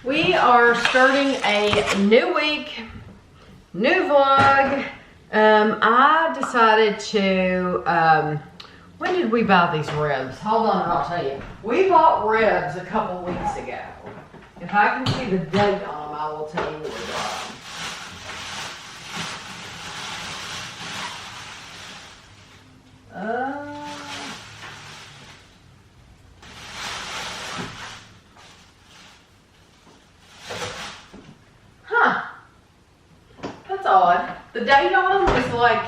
We are starting a new week, new vlog. I decided to, when did we buy these ribs? Hold on and I'll tell you. We bought ribs a couple weeks ago. If I can see the date on them, I will tell you what we bought. That's odd. The date on them is like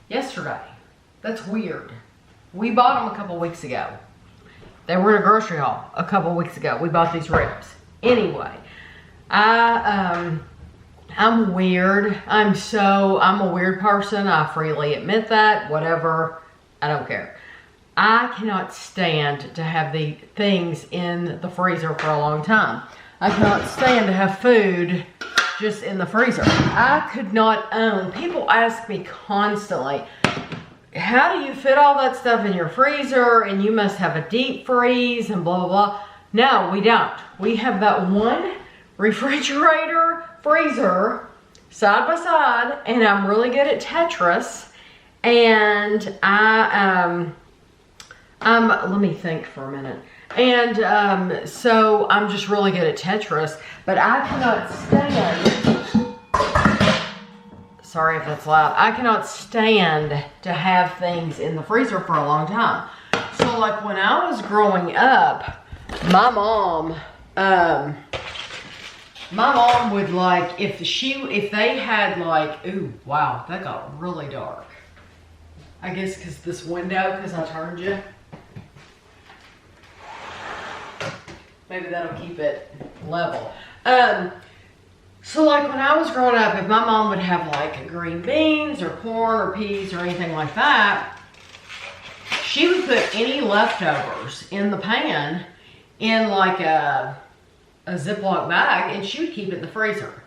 yesterday. That's weird. We bought them a couple weeks ago. They were in a grocery haul a couple weeks ago. We bought these ribs. Anyway, I'm weird. I'm a weird person. I freely admit that. Whatever. I don't care. I cannot stand to have the things in the freezer for a long time. I cannot stand to have food just in the freezer. I could not own. People ask me constantly, how do you fit all that stuff in your freezer? And you must have a deep freeze and blah, blah, blah. No, we don't. We have that one refrigerator, freezer, side by side, and I'm really good at Tetris. And let me think for a minute. And so I'm just really good at Tetris, but I cannot stand, sorry if that's loud, I cannot stand to have things in the freezer for a long time. So like when I was growing up, my mom would like, if they had like, ooh, wow, that got really dark. I guess because this window, because I turned you. Maybe that'll keep it level. So like when I was growing up, if my mom would have like green beans or corn or peas or anything like that, she would put any leftovers in the pan in like a Ziploc bag, and she would keep it in the freezer.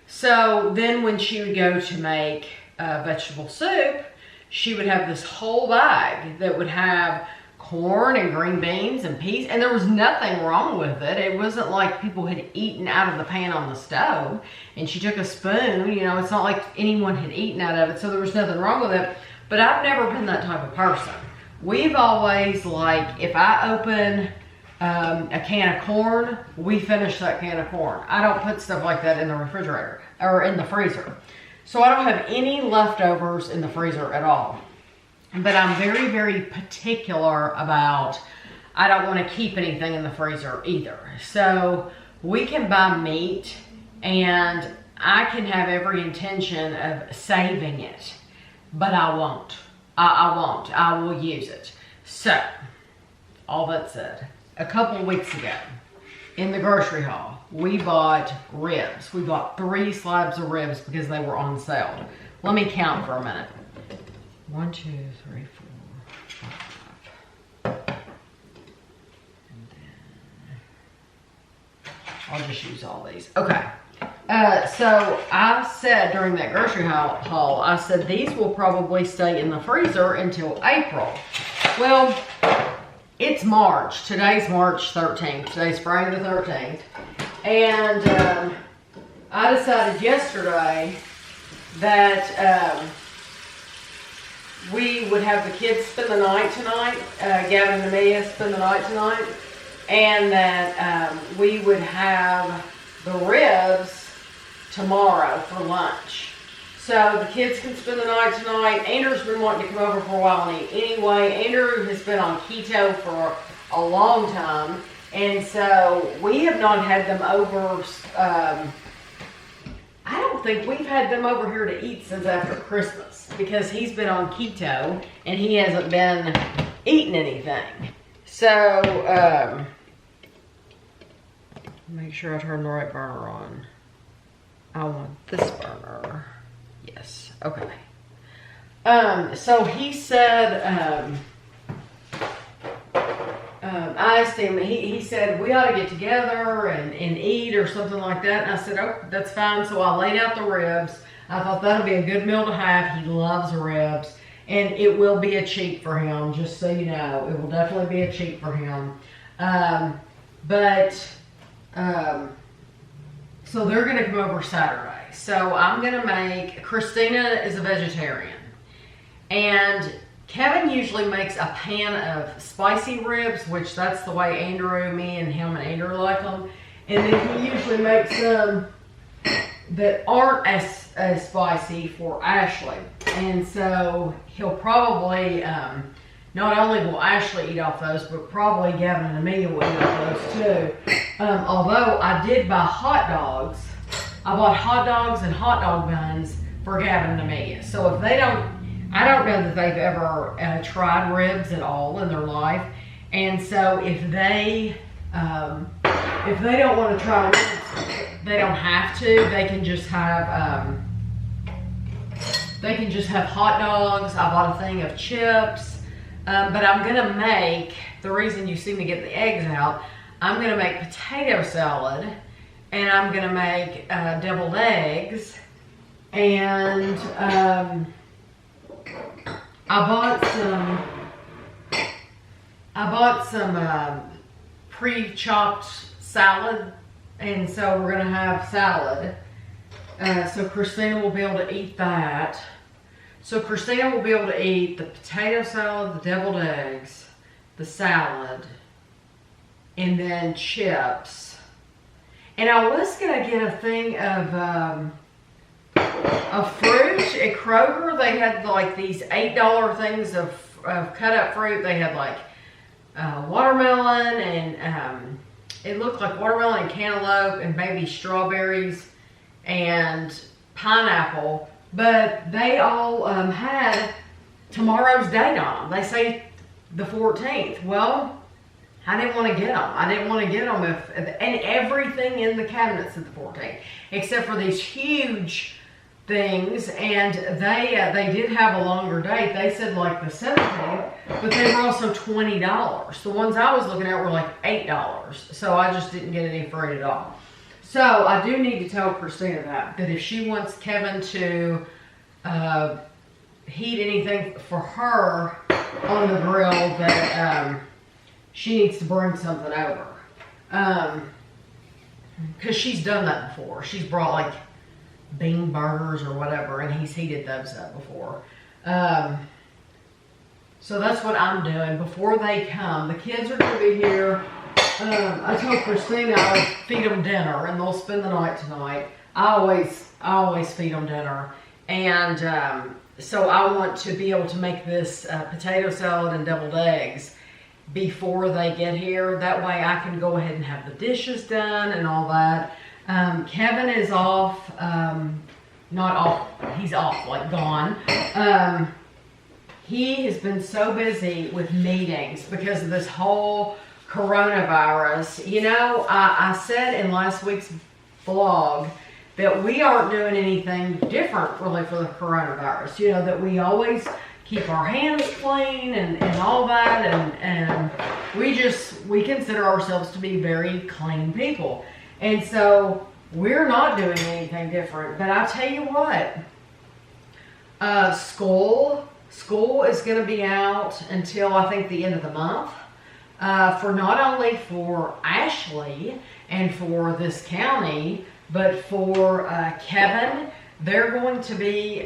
So then when she would go to make vegetable soup, she would have this whole bag that would have corn and green beans and peas, and there was nothing wrong with it. It wasn't like people had eaten out of the pan on the stove, and she took a spoon, you know, it's not like anyone had eaten out of it, so there was nothing wrong with it. But I've never been that type of person. We've always, like, if I open a can of corn, we finish that can of corn. I don't put stuff like that in the refrigerator or in the freezer. So I don't have any leftovers in the freezer at all. But I'm very, very particular about, I don't want to keep anything in the freezer either. So we can buy meat and I can have every intention of saving it, but I won't. I won't. I will use it. So, all that said, a couple of weeks ago in the grocery haul, we bought ribs. We bought 3 slabs of ribs because they were on sale. Let me count for a minute. 1, 2, 3, 4, 5. And then I'll just use all these. Okay. So I said during that grocery haul, I said these will probably stay in the freezer until April. Well, it's March. Today's March 13th. Today's Friday the 13th. And I decided yesterday that we would have the kids spend the night tonight, Gavin and Mia spend the night tonight, and that we would have the ribs tomorrow for lunch. So the kids can spend the night tonight. Andrew's been wanting to come over for a while and eat anyway. Andrew has been on keto for a long time, and so we have not had them over. I don't think we've had them over here to eat since after Christmas, because he's been on keto and he hasn't been eating anything. So, make sure I turn the right burner on. I want this burner. Yes, okay. So he said, I asked him, he said, we ought to get together and eat or something like that. And I said, oh, that's fine. So I laid out the ribs. I thought that'll be a good meal to have. He loves ribs. And it will be a cheat for him, just so you know. It will definitely be a cheat for him. But So they're gonna come over Saturday. So I'm gonna make, Christina is a vegetarian. And Kevin usually makes a pan of spicy ribs, which that's the way Andrew, me and him and Andrew like them. And then he usually makes some that aren't as spicy for Ashley. And so he'll probably, not only will Ashley eat off those, but probably Gavin and Amelia will eat off those too. Although I did buy hot dogs. I bought hot dogs and hot dog buns for Gavin and Amelia. So if they don't, I don't know that they've ever tried ribs at all in their life. And so if they don't want to try ribs, they don't have to. They can just have hot dogs. I bought a thing of chips. But I'm gonna make, the reason you see me get the eggs out, I'm gonna make potato salad, and I'm gonna make deviled eggs, and I bought some pre-chopped salad, and so we're gonna have salad. So Christina will be able to eat that. So Christina will be able to eat the potato salad, the deviled eggs, the salad, and then chips. And I was gonna get a thing of fruit at Kroger. They had like these $8 things of cut up fruit. They had like watermelon and it looked like watermelon and cantaloupe and maybe strawberries and pineapple. But they all had tomorrow's date on them. They say the 14th. Well, I didn't want to get them. I didn't want to get them and everything in the cabinets at the 14th, except for these huge things. And they did have a longer date. They said like the 17th, but they were also $20. The ones I was looking at were like $8. So I just didn't get any fruit at all. So I do need to tell Christina that if she wants Kevin to heat anything for her on the grill, that she needs to bring something over. Because she's done that before. She's brought like bean burgers or whatever, and he's heated those up before. So that's what I'm doing before they come. The kids are going to be here. I told Christina I would feed them dinner, and they'll spend the night tonight. I always feed them dinner, and so I want to be able to make this potato salad and deviled eggs before they get here. That way I can go ahead and have the dishes done and all that. Kevin is off, not off, he's off, like gone. He has been so busy with meetings because of this whole coronavirus. You know, I said in last week's vlog that we aren't doing anything different really for the coronavirus. You know, that we always keep our hands clean and all that, and we consider ourselves to be very clean people. And so we're not doing anything different. But I tell you what, school is going to be out until I think the end of the month. For not only for Ashley and for this county, but for Kevin. They're going to be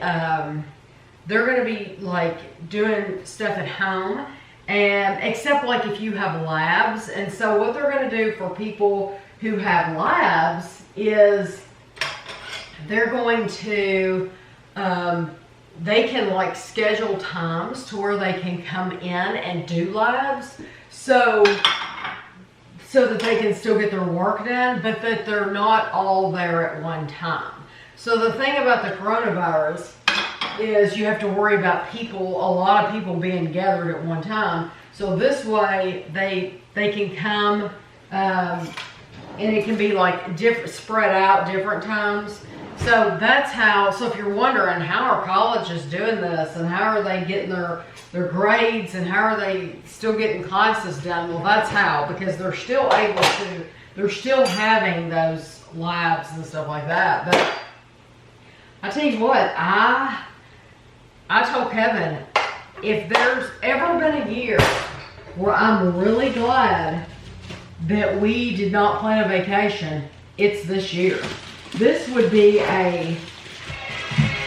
like doing stuff at home, and except like if you have labs. And so what they're going to do for people who have labs is they're going to they can like schedule times to where they can come in and do labs, so that they can still get their work done, but that they're not all there at one time. So the thing about the coronavirus is you have to worry about a lot of people being gathered at one time. So this way they can come and it can be like spread out different times. So that's how, so if you're wondering how are colleges doing this and how are they getting their grades and how are they still getting classes done, well that's how, because they're still having those labs and stuff like that. But I tell you what, I told Kevin, if there's ever been a year where I'm really glad that we did not plan a vacation, it's this year. This would be a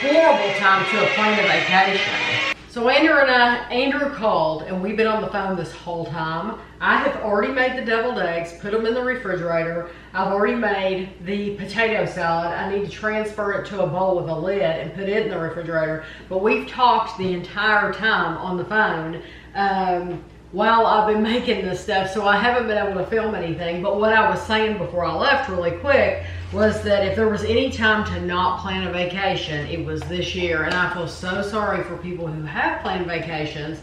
horrible time to plan a vacation. So Andrew called, and we've been on the phone this whole time. I have already made the deviled eggs, put them in the refrigerator. I've already made the potato salad. I need to transfer it to a bowl with a lid and put it in the refrigerator. But we've talked the entire time on the phone while I've been making this stuff, so I haven't been able to film anything. But what I was saying before I left really quick was that if there was any time to not plan a vacation, it was this year. And I feel so sorry for people who have planned vacations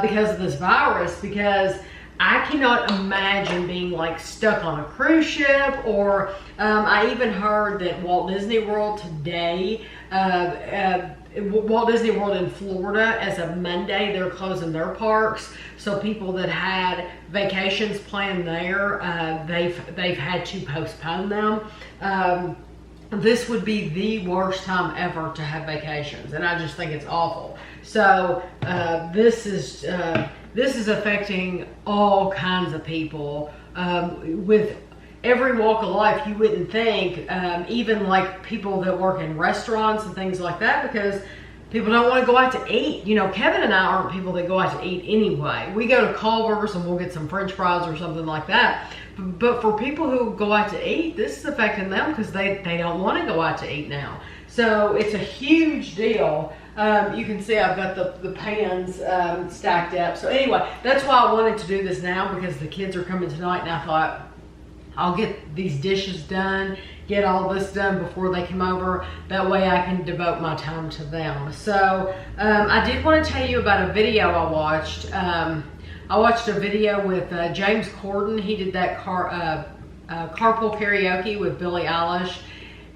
because of this virus, because I cannot imagine being like stuck on a cruise ship, or I even heard that Walt Disney World today, Walt Disney World in Florida, as of Monday, they're closing their parks. So people that had vacations planned there, they've had to postpone them. This would be the worst time ever to have vacations, and I just think it's awful. So this is affecting all kinds of people with every walk of life. You wouldn't think, even like people that work in restaurants and things like that, because people don't want to go out to eat. You know, Kevin and I aren't people that go out to eat anyway. We go to Culver's and we'll get some French fries or something like that. But for people who go out to eat, this is affecting them because they don't want to go out to eat now. So it's a huge deal. You can see I've got the pans stacked up. So anyway, that's why I wanted to do this now, because the kids are coming tonight, and I thought I'll get these dishes done, get all this done before they come over. That way I can devote my time to them. So I did want to tell you about a video I watched. I watched a video with James Corden. He did that carpool karaoke with Billie Eilish.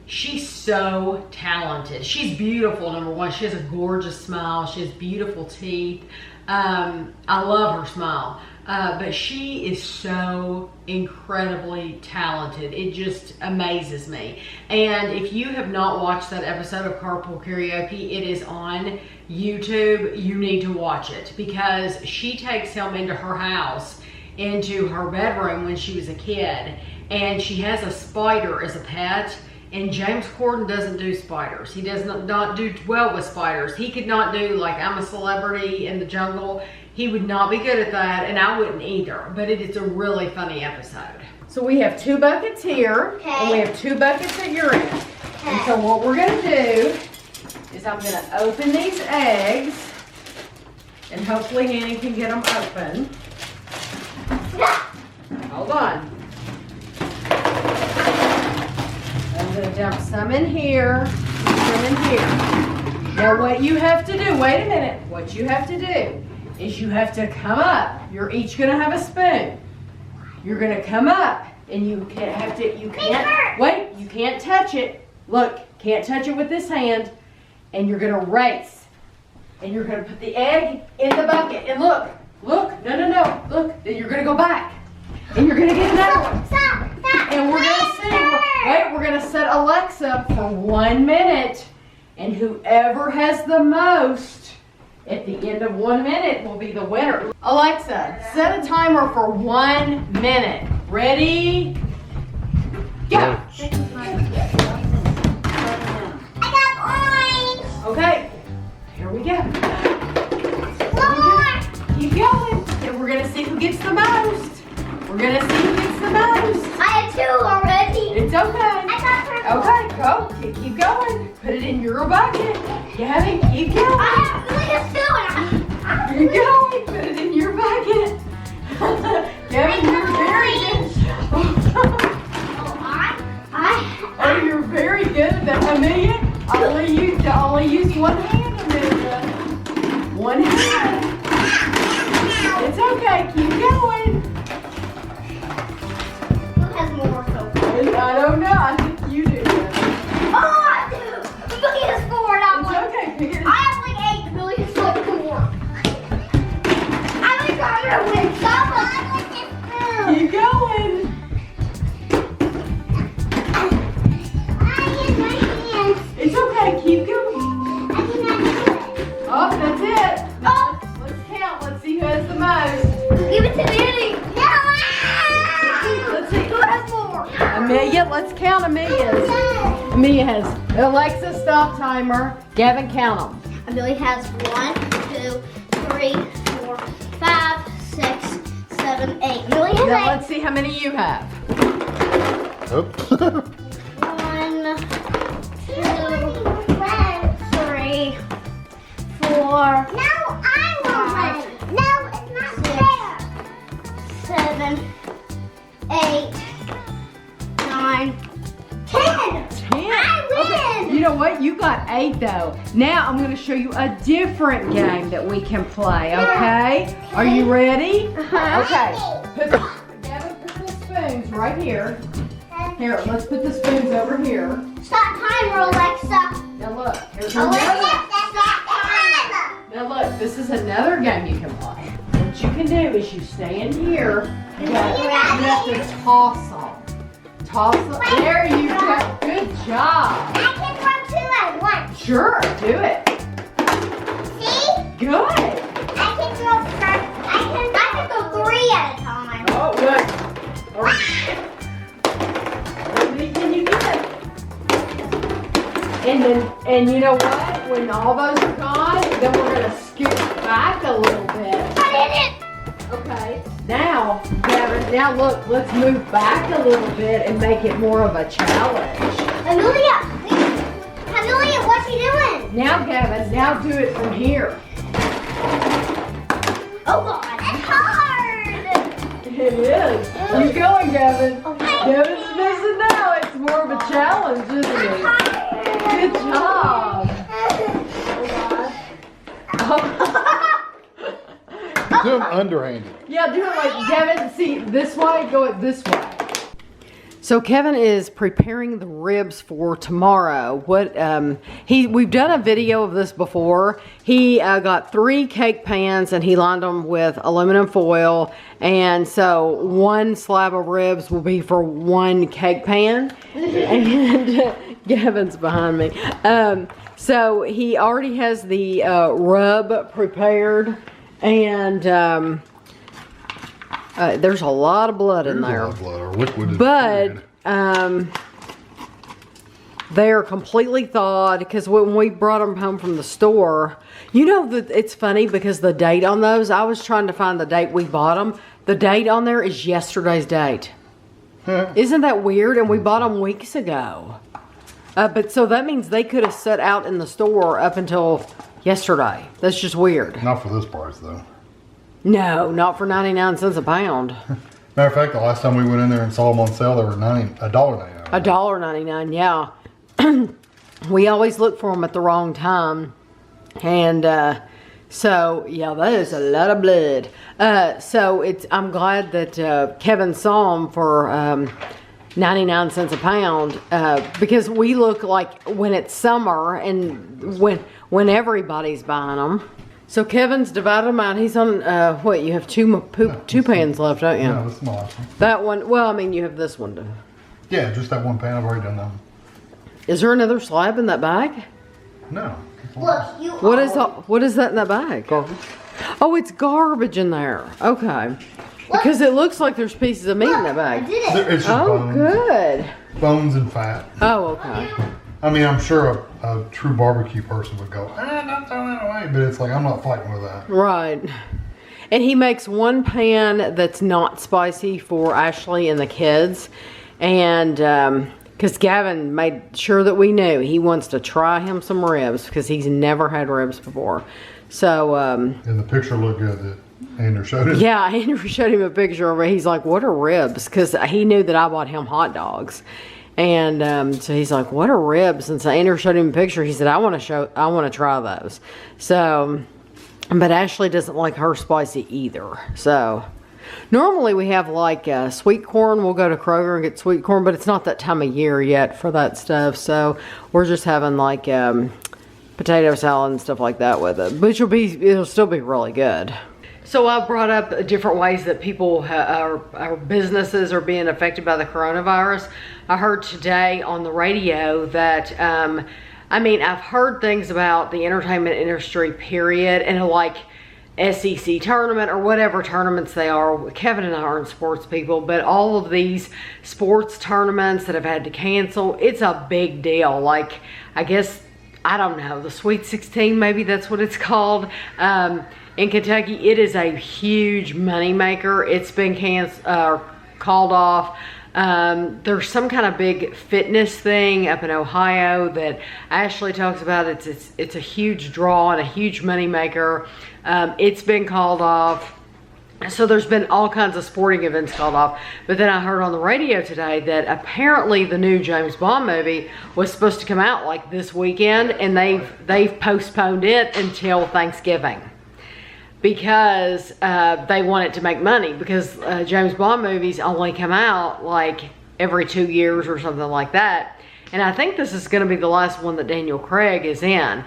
She's so talented. She's beautiful, number one. She has a gorgeous smile. She has beautiful teeth. I love her smile. But she is so incredibly talented. It just amazes me. And if you have not watched that episode of Carpool Karaoke, it is on YouTube. You need to watch it, because she takes him into her house, into her bedroom when she was a kid, and she has a spider as a pet. And James Corden doesn't do spiders. He does not do well with spiders. He could not do like I'm a Celebrity in the Jungle. He would not be good at that, and I wouldn't either. But it is a really funny episode. So we have 2 buckets here, and we have 2 buckets at your end. And so what we're gonna do is I'm gonna open these eggs, and hopefully Annie can get them open. Hold on. I'm going to dump some in here, some in here. Now what you have to do, wait a minute, what you have to do is you have to come up. You're each going to have a spoon. You're going to come up, and you can't touch it. Look, can't touch it with this hand. And you're going to race. And you're going to put the egg in the bucket. And look, no, look, then you're going to go back. And you're going to get another one. Stop. And we're going to sing. Wait, we're going to set Alexa for 1 minute. And whoever has the most at the end of 1 minute will be the winner. Alexa, set a timer for 1 minute. Ready? Go. I got orange. Okay, here we go. More. Keep going. And we're going to see who gets the most. We're going to see who gets the most. I have 2 already. It's okay. I got purple. Okay, go. Keep going. Put it in your bucket. Gabby, keep going. I have 2. Keep going. Put it in your bucket. Gabby, you're very good. Oh, you're very good at that. Amelia, I only use 1 hand, Amelia. 1 hand. It's okay. Keep going. Who has more so far? I don't know. I think you do. Oh, I do. Billy has 4, not It's 1. okay. Pick it. I have like 8. Billy has like 4. I think I'm gonna win. Stop. Keep going. I use my hands. It's okay. Keep going. I think Let's count Amelia's. Amelia's. Alexa, stop timer. Gavin, count them. Amelia has 1, 2, 3, 4, 5, 6, 7, 8. Amelia has Now 8. let's see how many you have. Oops. 1, 2, 3, 4. No, I will win. No, it's not fair. 7, 8, 9, 10. 10. I win. Okay. You know what? You got 8 though. Now I'm going to show you a different game that we can play. Okay? Are you ready? Okay. Gavin, put the spoons right here. Here, let's put the spoons over here. Stop timer, Alexa. Now look. Here's Alexa, another. stop timer. Now look. This is another game you can play. What you can do is you stand here. You have to toss them. Toss them. There you go. Good job. I can throw 2 at once. Sure, do it. See? Good. I can throw 3 at a time. Oh, good. All right. How many can you get? And you know what? When all those are gone, then we're gonna scoot back a little bit. I did it. Okay. Now, Gavin, now look, let's move back a little bit and make it more of a challenge. Amelia, what's he doing? Now, Gavin, now do it from here. Oh God, it's hard. It is. Keep going, Gavin. Gavin's missing now. It's more of a challenge, isn't it? Good job. Do them underhanded. Yeah, do it like Kevin. See, this way, go it this way. So Kevin is preparing the ribs for tomorrow. We've done a video of this before. He got 3 cake pans and he lined them with aluminum foil. And so 1 slab of ribs will be for 1 cake pan. And Gavin's behind me. So he already has the rub prepared. And there's a lot of blood in there. A lot of blood, or liquid. But they are completely thawed because when we brought them home from the store, you know that it's funny because the date on those, I was trying to find the date we bought them. The date on there is yesterday's date. Isn't that weird? And we bought them weeks ago. But so that means they could have sat out in the store up until yesterday. That's just weird. Not for this price though. No, not for 99 cents a pound. Matter of fact, the last time we went in there and saw them on sale, they were $1.99. $1.99, yeah. We always look for them at the wrong time. And so, yeah, that is a lot of blood. So I'm glad that Kevin saw them for 99 cents a pound because we look like when it's summer and when everybody's buying them. So Kevin's divided them out. He's on, what, you have two pans left, don't you? No, that's my last one. That one, well, I mean, you have this one too. Yeah, just that one pan. I've already done that one. Is there another slab in that bag? No. Look, What is that in that bag? Garbage. Oh, it's garbage in there. Okay. Because it looks like there's pieces of meat in that bag. I did it. It's just Oh, bones. good. Bones and fat. Oh, okay. I mean, I'm sure a true barbecue person would go, don't throw that away. But it's like, I'm not fighting with that. Right. And he makes one pan that's not spicy for Ashley and the kids. And because Gavin made sure that we knew he wants to try him some ribs because he's never had ribs before. So, And the picture looked good that Andrew showed us. yeah, Andrew showed him a picture of it. He's like, what are ribs? Because he knew that I bought him hot dogs. And so he's like, what are ribs? And so Andrew showed him a picture. He said, I want to try those. So, but Ashley doesn't like her spicy either. So normally we have like sweet corn. We'll go to Kroger and get sweet corn, but it's not that time of year yet for that stuff. So we're just having like potato salad and stuff like that with it, which it'll still be really good. So I brought up different ways that people, our businesses are being affected by the coronavirus. I heard today on the radio that, I mean, I've heard things about the entertainment industry, period, and like SEC tournament or whatever tournaments they are. Kevin and I aren't sports people, but all of these sports tournaments that have had to cancel, it's a big deal. Like, I guess, I don't know, the Sweet 16, maybe that's what it's called. In Kentucky, it is a huge money maker. It's been called off. There's some kind of big fitness thing up in Ohio that Ashley talks about. It's a huge draw and a huge money maker. It's been called off. So there's been all kinds of sporting events called off. But then I heard on the radio today that apparently the new James Bond movie was supposed to come out like this weekend, and they've postponed it until Thanksgiving because they want it to make money, because James Bond movies only come out like every 2 years or something like that. And I think this is going to be the last one that Daniel Craig is in.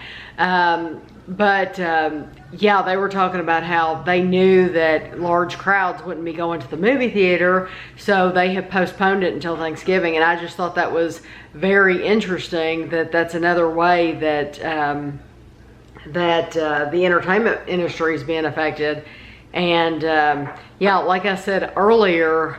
Yeah, they were talking about how they knew that large crowds wouldn't be going to the movie theater, so they have postponed it until Thanksgiving. And I just thought that was very interesting, that that's another way that the entertainment industry is being affected. And yeah, like I said earlier,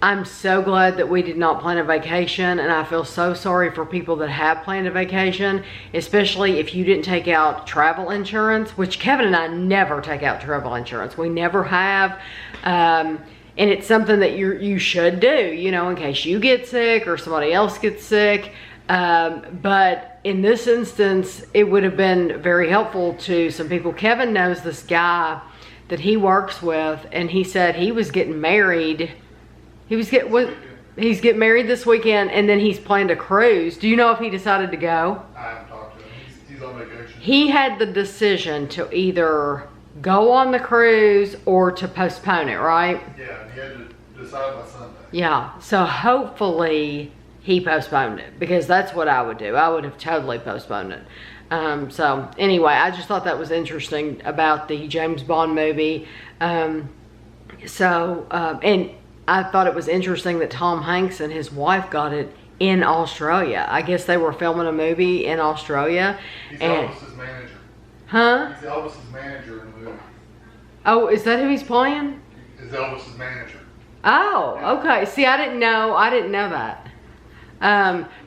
I'm so glad that we did not plan a vacation, and I feel so sorry for people that have planned a vacation, especially if you didn't take out travel insurance, which Kevin and I never take out travel insurance. We never have. And it's something that you should do, you know, in case you get sick or somebody else gets sick. But in this instance, it would have been very helpful to some people. Kevin knows this guy that he works with, and he said he was getting married. He's getting married this weekend, and then he's planned a cruise. Do you know if he decided to go? I haven't talked to him. He's on vacation. He had the decision to either go on the cruise or to postpone it, right? Yeah, he had to decide by Sunday. Yeah, so hopefully he postponed it, because that's what I would do. I would have totally postponed it. So anyway, I just thought that was interesting about the James Bond movie. And I thought it was interesting that Tom Hanks and his wife got it in Australia. I guess they were filming a movie in Australia. He's and, Elvis's manager. Huh? He's Elvis's manager in the movie. Oh, is that who he's playing? He's Elvis's manager. Oh, okay. See, I didn't know that.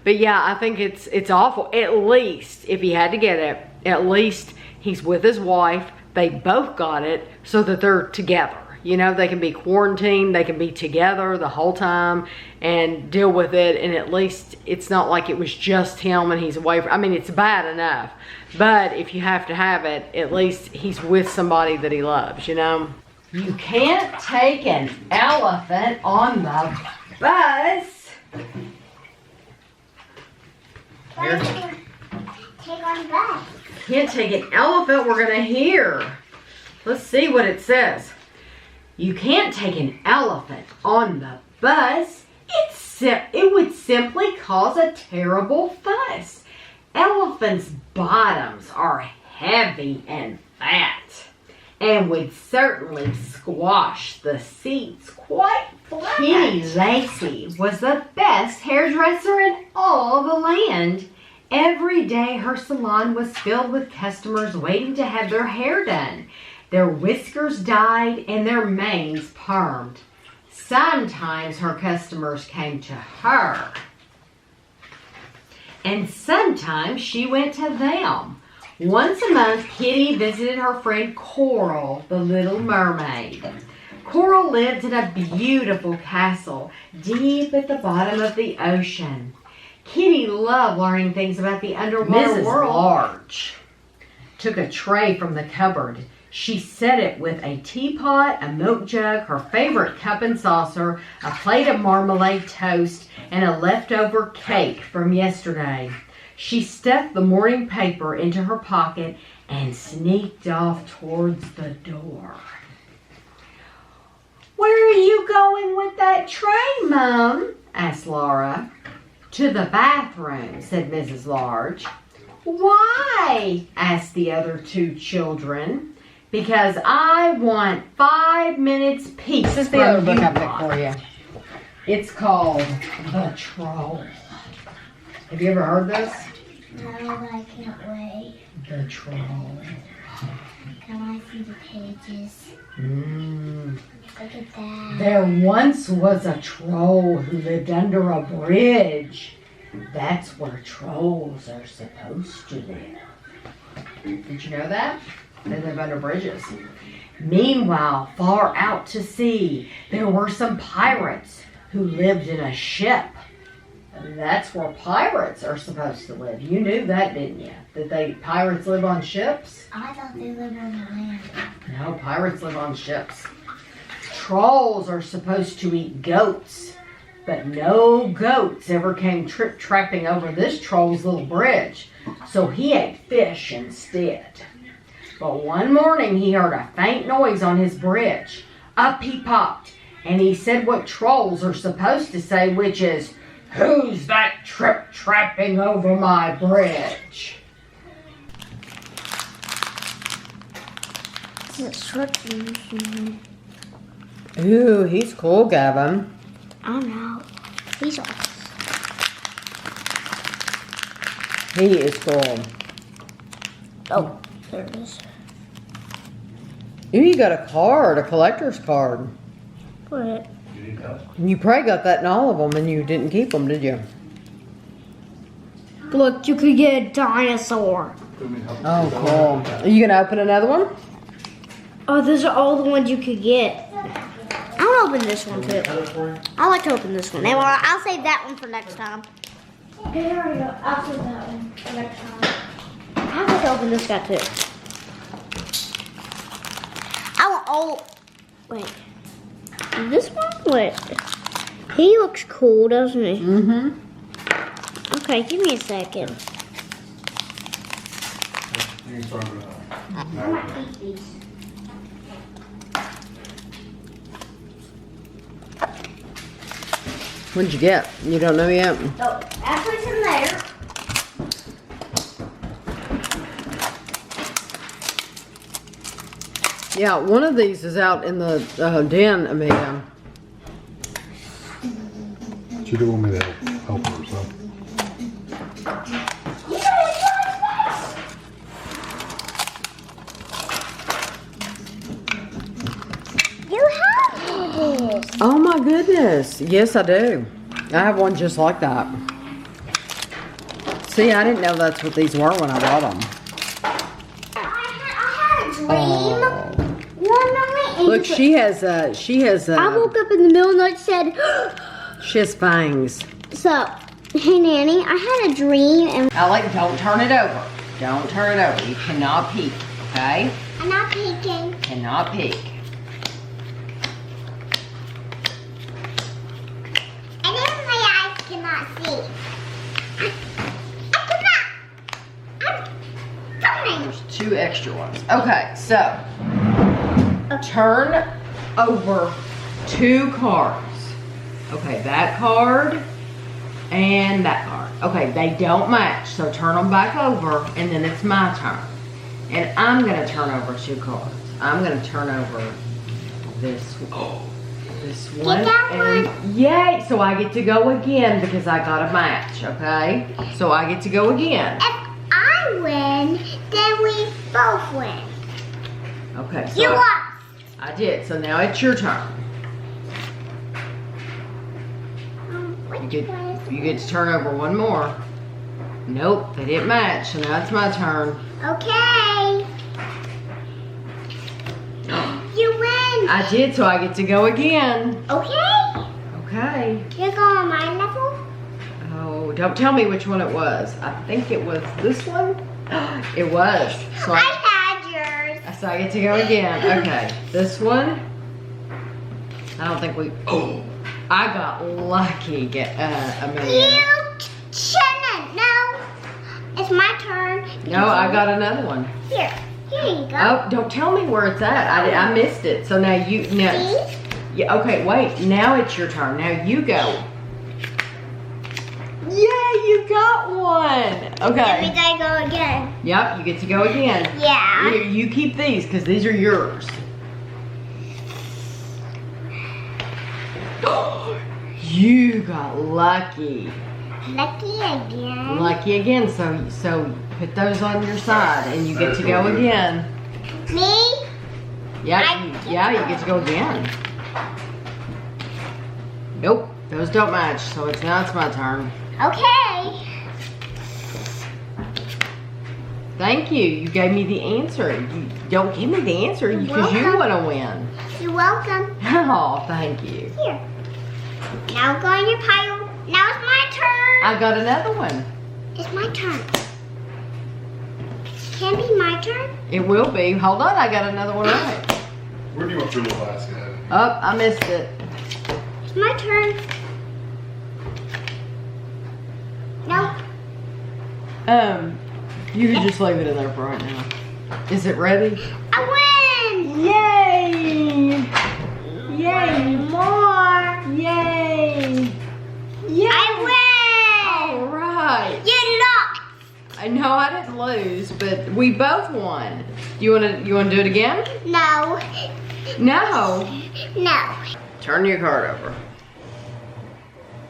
But yeah, I think it's awful. At least, if he had to get it, at least he's with his wife. They both got it so that they're together. You know, they can be quarantined, they can be together the whole time and deal with it. And at least it's not like it was just him and he's away from, I mean, it's bad enough. But if you have to have it, at least he's with somebody that he loves, you know. You can't take an elephant on the bus. Take on the bus. Can't take an elephant, we're gonna hear. Let's see what it says. You can't take an elephant on the bus. It would simply cause a terrible fuss. Elephants' bottoms are heavy and fat and would certainly squash the seats quite flat. Kitty Lacey was the best hairdresser in all the land. Every day her salon was filled with customers waiting to have their hair done. Their whiskers dyed and their manes permed. Sometimes her customers came to her, and sometimes she went to them. Once a month, Kitty visited her friend Coral, the little mermaid. Coral lived in a beautiful castle deep at the bottom of the ocean. Kitty loved learning things about the underwater world. Mrs. Large took a tray from the cupboard. She set it with a teapot, a milk jug, her favorite cup and saucer, a plate of marmalade toast, and a leftover cake from yesterday. She stuffed the morning paper into her pocket and sneaked off towards the door. "Where are you going with that tray, Mum?" asked Laura. "To the bathroom," said Mrs. Large. "Why?" asked the other two children. "Because I want 5 minutes peace." This is the other book I picked for you. It's called The Troll. Have you ever heard this? No, but I can't wait. The troll. Can I see the pages? Look at that. There once was a troll who lived under a bridge. That's where trolls are supposed to live. Did you know that? They live under bridges. Meanwhile, far out to sea, there were some pirates who lived in a ship. That's where pirates are supposed to live. You knew that, didn't you? That pirates live on ships? I thought they lived on the land. No, pirates live on ships. Trolls are supposed to eat goats, but no goats ever came trapping over this troll's little bridge, so he ate fish instead. But one morning he heard a faint noise on his bridge. Up he popped, and he said what trolls are supposed to say, which is, "Who's that trapping over my bridge?" Ooh, he's cool, Gavin. I know. He's awesome. He is cool. Oh, there it is. Ooh, you got a card, a collector's card. What? You probably got that in all of them and you didn't keep them, did you? Look, you could get a dinosaur. Oh, cool. Are you going to open another one? Oh, those are all the ones you could get. I want to open this one too. I like to open this one. Well, I'll save that one for next time. Okay, there we go. I'll save that one for next time. I like to open this guy too. I want all. Wait. This one? Wait. He looks cool, doesn't he? Mm-hmm. Okay, give me a second. I might keep these. What'd you get? You don't know yet? Oh, Ashley's in there. Yeah, one of these is out in the den, Amelia. She didn't want me to help her, so. You have this. Oh my goodness. Yes, I do. I have one just like that. See, I didn't know that's what these were when I bought them. I had a dream one night. And Look, she has I woke up in the middle of the night and said, she has fangs. so, hey Nanny, I had a dream and Alec, don't turn it over. Don't turn it over. You cannot peek, okay? I'm not peeking. Cannot peek. And then my eyes cannot see. I cannot. I'm coming. There's 2 extra ones. Okay, so turn over 2 cards. Okay, that card and that card. Okay, they don't match, so turn them back over, and then it's my turn. And I'm gonna turn over 2 cards. I'm gonna turn over this one. This one. that And yay! So I get to go again because I got a match, okay? So I get to go again. If I win, then we both win. Okay, so You lost. I did. So now it's your turn. You get to turn over one more. Nope, they didn't match, so now it's my turn. Okay. You win. I did, so I get to go again. Okay. Okay. You're going on my level? Oh, don't tell me which one it was. I think it was this one. It was. So I had yours. so I get to go again. Okay, this one. I don't think we. Oh, I got lucky. Amelia. You shouldn't. No. It's my turn. No, I got another one. Here you go. Oh, don't tell me where it's at. I missed it. So now you. Now, See? yeah. Okay, wait. Now it's your turn. Now you go. Yeah, you got one. Then we Okay. gotta go again. Yep, you get to go again. Yeah. You keep these because these are yours. You got lucky. Lucky again. Lucky again. So put those on your side and you get to go again. Me? Yeah, you get to go again. Nope, those don't match. So now it's my turn. Okay. Thank you. You gave me the answer. You don't give me the answer because you want to win. You're welcome. Oh, thank you. Here. Now go on your pile. Now it's my turn. I got another one. It's my turn. Can it be my turn? It will be. Hold on, I got another one right. Where do you want your little basket? Oh, I missed it. It's my turn. No. You can just leave it in there for right now. Is it ready? I win! Yay! Yay! More! Yay! Yay! I win! All right. You lost! I know I didn't lose, but we both won. You wanna do it again? No. No. No. Turn your card over.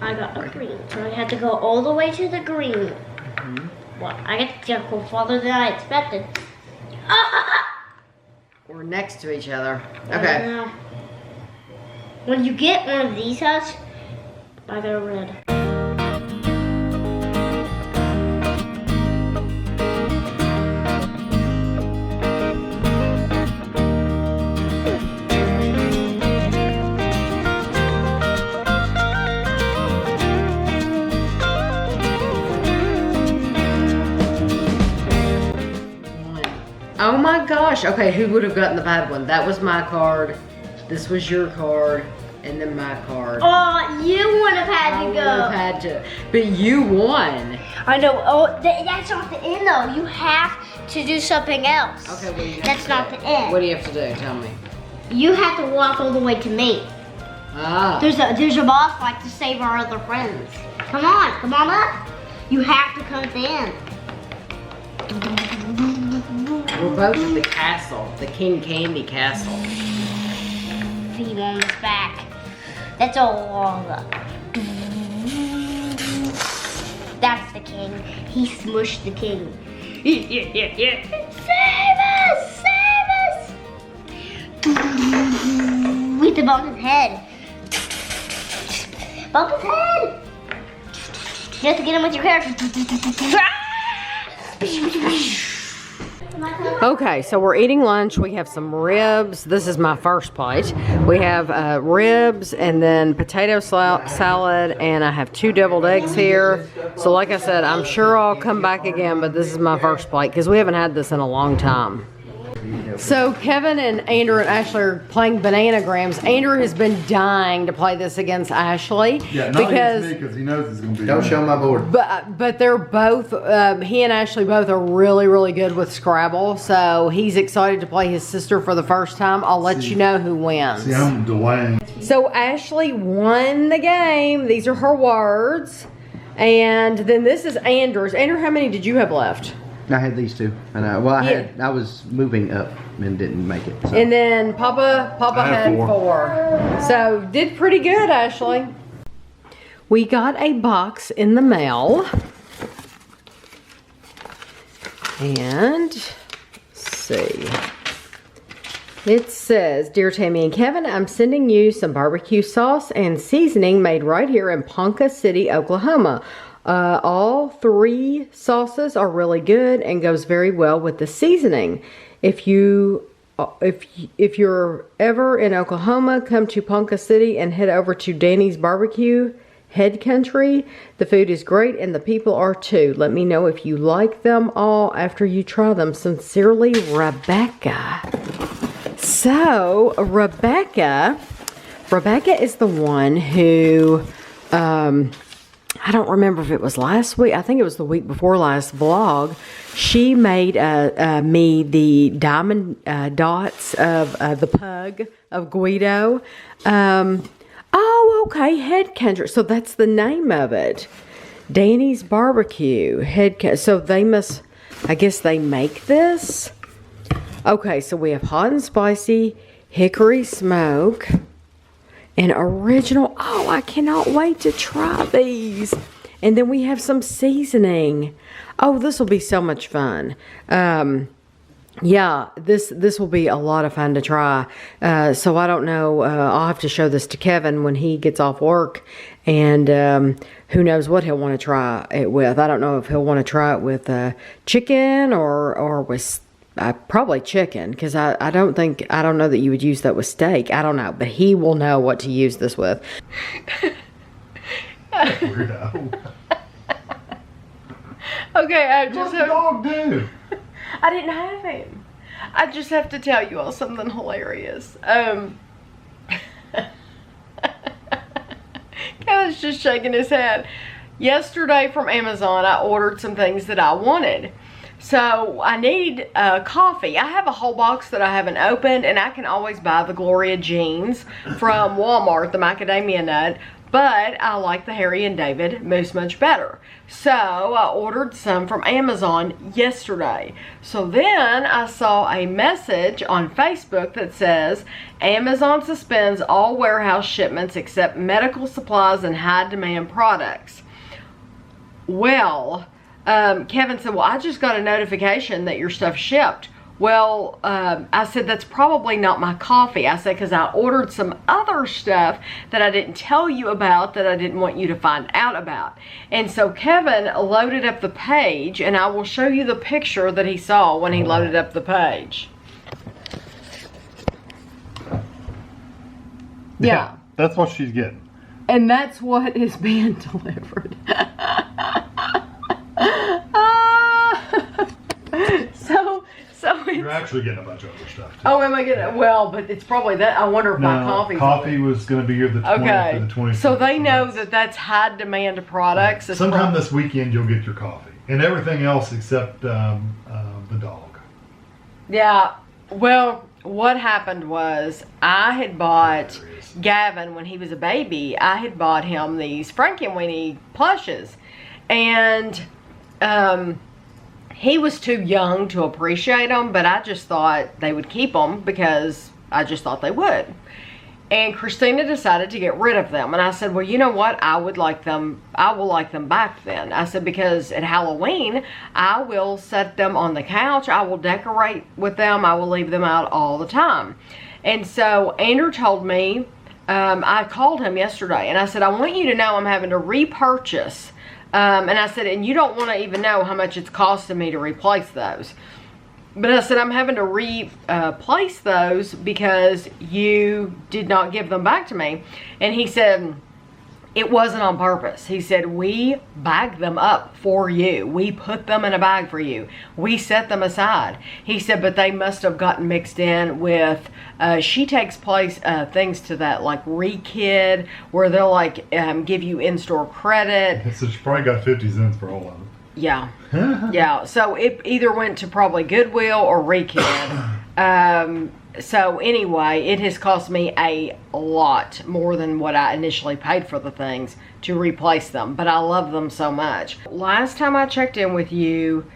I got a green, so I had to go all the way to the green. Well, I get to go farther than I expected. We're next to each other. Okay. When you get one of these hats, I got a red. Oh my gosh. Okay, who would have gotten the bad one? That was my card. This was your card. And then my card. Oh, you would have had to go. I would have had to. But you won. I know. Oh, that's not the end though. You have to do something else. Okay, what do you have That's to not do? the end. What do you have to do? Tell me. You have to walk all the way to me. Ah. There's a boss fight to save our other friends. Come on up. You have to come at the end. We're both at the castle. The King Candy Castle. Feet on his back. That's all long. That's the king. He smushed the king. Yeah. Save us! Save us! We have to bump his head. Bump his head! You have to get him with your hair. Okay, so we're eating lunch. We have some ribs. This is my first plate. We have ribs and then potato salad, and I have 2 deviled eggs here. So like I said, I'm sure I'll come back again, but this is my first plate because we haven't had this in a long time. So Kevin and Andrew and Ashley are playing Bananagrams. Andrew has been dying to play this against Ashley. Yeah, not against me because he knows it's going to be. Don't show my board. But they're both, he and Ashley both are really, really good with Scrabble. So he's excited to play his sister for the first time. I'll let you know who wins. See, I'm Dwayne. So Ashley won the game. These are her words. And then this is Andrew's. Andrew, how many did you have left? I had these 2, and I was moving up and didn't make it. So. And then Papa had 4. So did pretty good, Ashley. We got a box in the mail. And let's see. It says, Dear Tammy and Kevin, I'm sending you some barbecue sauce and seasoning made right here in Ponca City, Oklahoma. All 3 sauces are really good and goes very well with the seasoning. If you're ever in Oklahoma, come to Ponca City and head over to Danny's Barbecue Head Country. The food is great and the people are too. Let me know if you like them all after you try them. Sincerely, Rebecca. So, Rebecca is the one who, I don't remember if it was last week. I think it was the week before last vlog. She made me the diamond dots of the pug of Guido. Oh, okay, Head Country. So that's the name of it. Danny's Barbecue. So they must, I guess they make this. Okay, so we have hot and spicy hickory smoke. And original, oh, I cannot wait to try these. And then we have some seasoning. Oh, this will be so much fun. Yeah, this will be a lot of fun to try. So I don't know. I'll have to show this to Kevin when he gets off work, and who knows what he'll want to try it with. I don't know if he'll want to try it with chicken or with probably chicken, because I don't know that you would use that with steak. I don't know, but he will know what to use this with. Weirdo. Okay, I What just did the dog do? I didn't have him. I just have to tell you all something hilarious. Kevin's just shaking his head. Yesterday from Amazon, I ordered some things that I wanted. So I need coffee. I have a whole box that I haven't opened, and I can always buy the Gloria jeans from Walmart, the macadamia nut. But I like the Harry and David Moose much better. So I ordered some from Amazon yesterday. So then I saw a message on Facebook that says, Amazon suspends all warehouse shipments except medical supplies and high demand products. Well, Kevin said, well, I just got a notification that your stuff shipped. Well, I said, that's probably not my coffee. I said, because I ordered some other stuff that I didn't tell you about, that I didn't want you to find out about. And so Kevin loaded up the page, and I will show you the picture that he saw when he loaded up the page. Yeah. That's what she's getting. And that's what is being delivered. So You're actually getting a bunch of other stuff too. Oh, am I getting? Well, but it's probably that. I wonder if my coffee was going to be here the 20th to the 25th. So they know that that's high demand products. Yeah. Sometime this weekend you'll get your coffee and everything else except the dog. Yeah. Well, what happened was I had bought Gavin when he was a baby. I had bought him these Frankenweenie plushes, and he was too young to appreciate them, but I just thought they would keep them because I just thought they would. And Christina decided to get rid of them. And I said, well, you know what? I will like them back then. I said, because at Halloween, I will set them on the couch. I will decorate with them. I will leave them out all the time. And so Andrew told me, I called him yesterday and I said, I want you to know I'm having to repurchase. And I said, and you don't want to even know how much it's costing me to replace those. But I said, I'm having to replace those because you did not give them back to me. And he said, it wasn't on purpose. He said, we bagged them up for you. We put them in a bag for you. We set them aside. He said, but they must have gotten mixed in with, she takes place things to that like Re-Kid, where they'll like give you in-store credit. So she probably got 50 cents for all of them. Yeah. Yeah. So it either went to probably Goodwill or Re-Kid. So anyway, it has cost me a lot more than what I initially paid for the things to replace them. But I love them so much. Last time I checked in with you,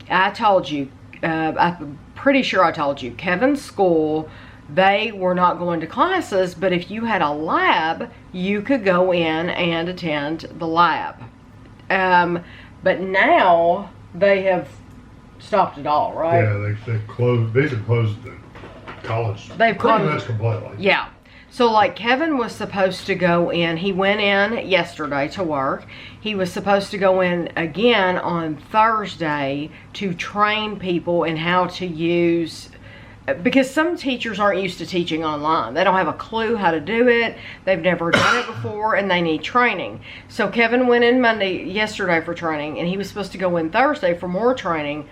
I told you, I'm pretty sure I told you, Kevin's school, they were not going to classes, but if you had a lab, you could go in and attend the lab. But now they have stopped it all, right? Yeah, they closed, basically closed the college They've pretty much completely. Yeah. So like Kevin was supposed to go in, he went in yesterday to work. He was supposed to go in again on Thursday to train people in how to use, because some teachers aren't used to teaching online. They don't have a clue how to do it. They've never done it before and they need training. So Kevin went in yesterday for training, and he was supposed to go in Thursday for more training.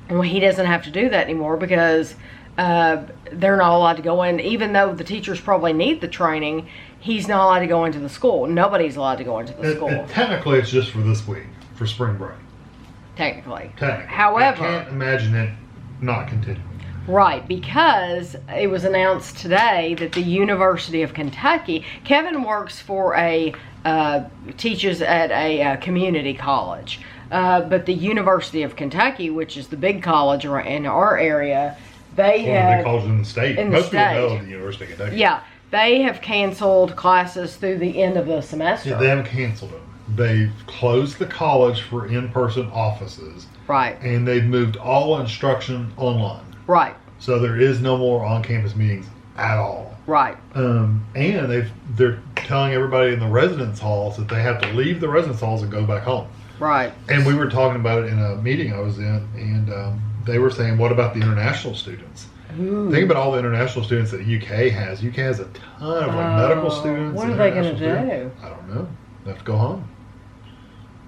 Well, he doesn't have to do that anymore because they're not allowed to go in. Even though the teachers probably need the training, he's not allowed to go into the school. Nobody's allowed to go into the school. And technically, it's just for this week, for spring break. Technically. However, I can't imagine it not continuing. Right, because it was announced today that the University of Kentucky, Kevin works for teaches at a community college. But the University of Kentucky, which is the big college in our area, they have... One of the big colleges in the state. Most people know the University of Kentucky. Yeah, they have canceled classes through the end of the semester. Yeah, they haven't canceled them. they've closed the college for in-person offices. Right. And they've moved all instruction online. Right. So there is no more on-campus meetings at all. Right. And they're telling everybody in the residence halls that they have to leave the residence halls and go back home. Right. And we were talking about it in a meeting I was in, and they were saying, what about the international students? Ooh. Think about all the international students that UK has. UK has a ton of medical students. What are they going to do? I don't know. They have to go home.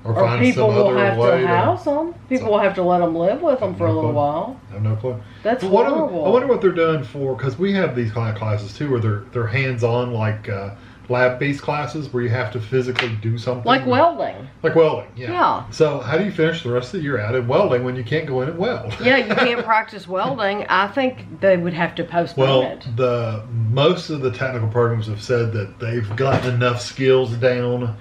Or Or find people some will other have way to house them. People will have to let them live with them for a little while. I have no clue. That's But horrible. I wonder what they're doing for, because we have these kind of classes too, where they're hands-on, like lab-based classes where you have to physically do something. Like welding. Like welding, yeah. Yeah. So how do you finish the rest of the year out at welding when you can't go in and weld? Yeah, you can't practice welding. I think they would have to postpone Well, it. most of the technical programs have said that they've gotten enough skills down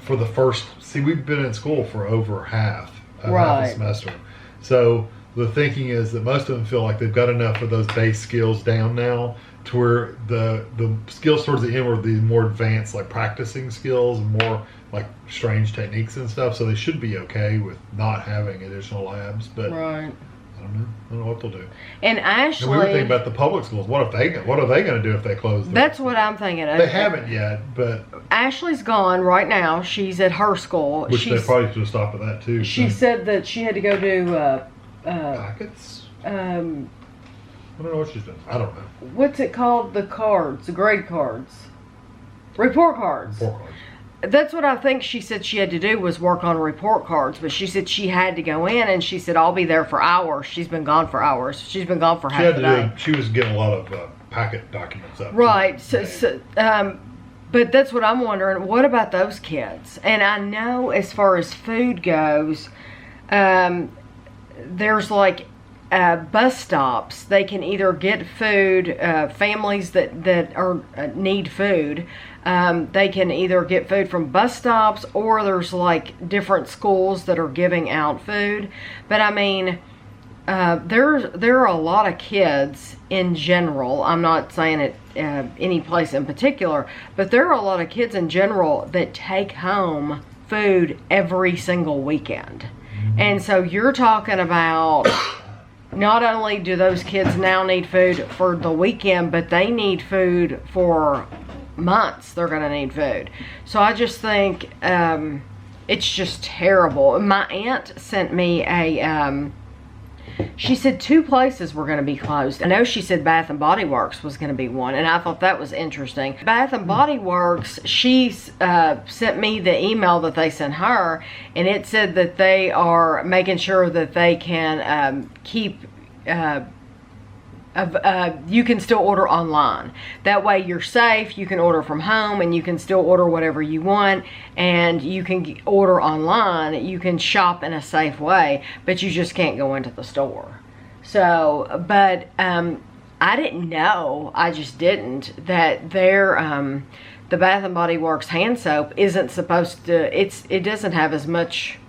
for the first. See, we've been in school for over half a semester, so the thinking is that most of them feel like they've got enough of those base skills down now to where the skills towards the end were the more advanced, like practicing skills and more like strange techniques and stuff. So they should be okay with not having additional labs, but Right. I don't know what they'll do. And Ashley, And we were thinking about the public schools. What are they going to do if they close them? that's what I'm thinking. They haven't yet, but Ashley's gone right now. She's at her school. which they probably should stop at that too. She said that she had to go do packets. I don't know what she's doing. I don't know. what's it called? The cards, the grade cards, report cards. Report cards. That's what I think she said she had to do, was work on report cards. But she said she had to go in, and she said, I'll be there for hours. She's been gone for hours. She's been gone for half the day. She was getting a lot of packet documents up. Right. But that's what I'm wondering. What about those kids? And I know as far as food goes, there's like bus stops. They can either get food, families that are need food, they can either get food from bus stops, or there's like different schools that are giving out food. But I mean, there are a lot of kids in general. I'm not saying it any place in particular, but there are a lot of kids in general that take home food every single weekend. And so you're talking about, not only do those kids now need food for the weekend, but they need food for months. They're going to need food. So I just think it's just terrible. My aunt sent me she said 2 places were going to be closed. I know she said Bath and Body Works was going to be one, and I thought that was interesting. Bath and Body Works, she sent me the email that they sent her, and it said that they are making sure that they can keep you can still order online. That way you're safe. You can order from home, and you can still order whatever you want, and you can order online. You can shop in a safe way, but you just can't go into the store. So, but I didn't know, I just didn't, that the Bath and Body Works hand soap isn't supposed to, it doesn't have as much,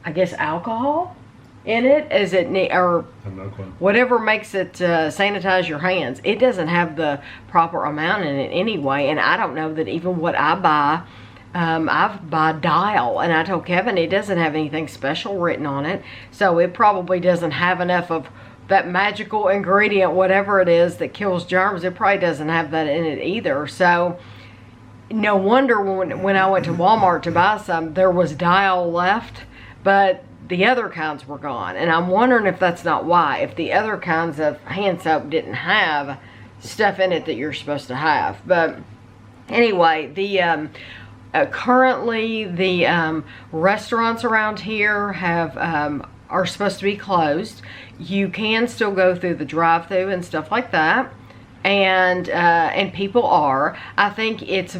I guess, alcohol in it as it or whatever makes it sanitize your hands. It doesn't have the proper amount in it anyway, and I don't know that even what I buy, I buy Dial, and I told Kevin it doesn't have anything special written on it, so it probably doesn't have enough of that magical ingredient, whatever it is that kills germs. It probably doesn't have that in it either. So no wonder when I went to Walmart to buy some, there was Dial left, but the other kinds were gone. And I'm wondering if that's not why. If the other kinds of hand soap didn't have stuff in it that you're supposed to have. But anyway, the currently the restaurants around here are supposed to be closed. You can still go through the drive-thru and stuff like that. And people are. I think it's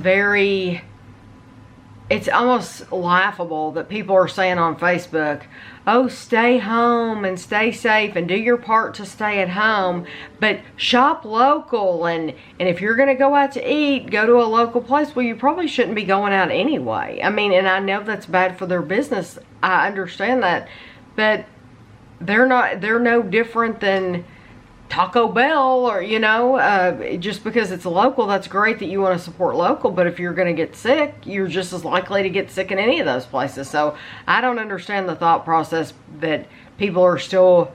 almost laughable that people are saying on Facebook, oh, stay home and stay safe and do your part to stay at home, but shop local, and if you're going to go out to eat, go to a local place. Well, you probably shouldn't be going out anyway. I mean, and I know that's bad for their business. I understand that, but they're no different than Taco Bell, or just because it's local, that's great that you want to support local, but if you're going to get sick, you're just as likely to get sick in any of those places. So I don't understand the thought process that people are still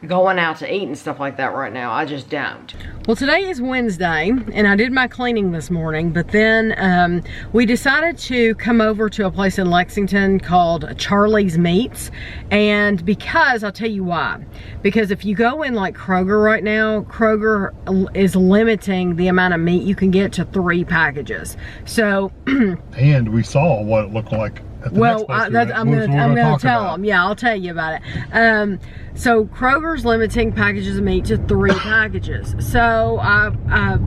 going out to eat and stuff like that right now. I just don't. Well, today is Wednesday, and I did my cleaning this morning, but then we decided to come over to a place in Lexington called Charlie's Meats, and because, I'll tell you why. Because if you go in like Kroger right now, Kroger is limiting the amount of meat you can get to 3 packages. So, and we saw what it looked like. Well, I'm gonna tell them. Yeah, I'll tell you about it. So Kroger's limiting packages of meat to 3 packages. So I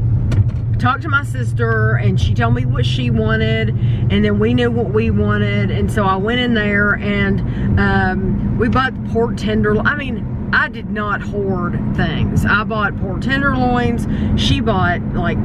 talked to my sister, and she told me what she wanted, and then we knew what we wanted, and so I went in there and we bought pork tenderloin. I mean, I did not hoard things. I bought pork tenderloins. She bought like